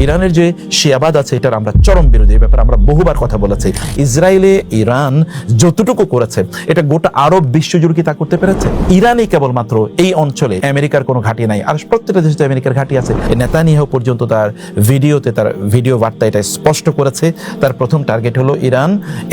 ইরানের যে শিয়াবাদ আছে এটার আমরা চরম বিরোধী। এই ব্যাপারে আমরা বহুবার কথা বলেছি। ইসরায়েলে ইরান যতটুকু করেছে এটা গোটা আরব বিশ্বজুড়ে কি তা করতে পেরেছে? ইরানই কেবলমাত্র এই অঞ্চলে আমেরিকার কোনো ঘাঁটি নাই, আর প্রত্যেকটা দেশে তো আমেরিকার ঘাঁটি আছে। নেতানিয়াহু পর্যন্ত তার ভিডিও বার্তা এটা স্পষ্ট করেছে, তার প্রথম টার্গেট হলো ইরান,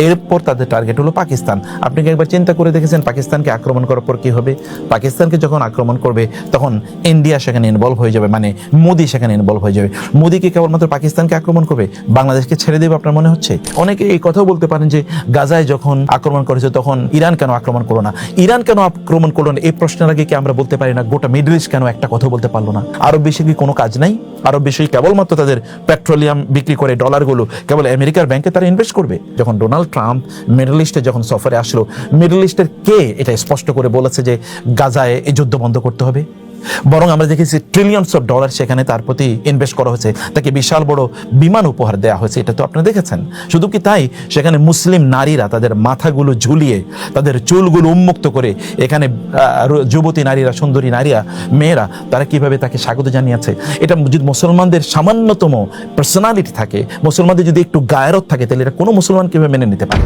এরপর তাদের টার্গেট হলো পাকিস্তান। আপনি কি একবার চিন্তা করে দেখেছেন পাকিস্তানকে আক্রমণ করার পর কি হবে? পাকিস্তানকে যখন আক্রমণ করবে তখন ইন্ডিয়া সেখানে ইনভলভ হয়ে যাবে, মানে মোদি সেখানে ইনভলভ হয়ে যাবে। মোদি কি কেবলমাত্র পাকিস্তানকে আক্রমণ করবে, বাংলাদেশকে ছেড়ে দেবে আপনার মনে হচ্ছে? অনেকে এই কথাও বলতে পারেন যে গাজায় যখন আক্রমণ করেছে তখন ইরান কেন আক্রমণ করলো না? ইরান কেন আক্রমণ করলো না এই প্রশ্নের আগে কি আমরা বলতে পারি না গোটা মিডল ইস্ট কেন একটা কথা বলতে পারলো না? আরব বিশ্বে কি কোনো কাজ নাই? আরব বিশ্বে কেবলমাত্র তাদের পেট্রোলিয়াম বিক্রি করে ডলারগুলো কেবল আমেরিকার ব্যাংকে তারা ইনভেস্ট করবে? যখন ডোনাল্ড ট্রাম্প মিডল ইস্টে যখন সফরে আসলো, মিডল ইস্টের কে এটা স্পষ্ট করে বলেছে যে গাজায় এই যুদ্ধ বন্ধ করতে হবে? বরং আমরা দেখেছি ট্রিলিয়নস অফ ডলার সেখানে তার প্রতি ইনভেস্ট করা হয়েছে, তাকে বিশাল বড় বিমান উপহার দেওয়া হয়েছে। এটা তো আপনারা দেখেছেন। শুধু কি তাই, সেখানে মুসলিম নারীরা তাদের মাথাগুলো ঝুলিয়ে তাদের চুলগুলো উন্মুক্ত করে এখানে যুবতী নারীরা, সুন্দরী নারীরা, মেয়েরা তারা কিভাবে তাকে স্বাগত জানিয়েছে। এটা যদি মুসলমানদের সামান্যতম পার্সোনালিটি থাকে, মুসলমানদের যদি একটু গায়রত থাকে, তাহলে এটা কোনো মুসলমান কিভাবে মেনে নিতে পারে?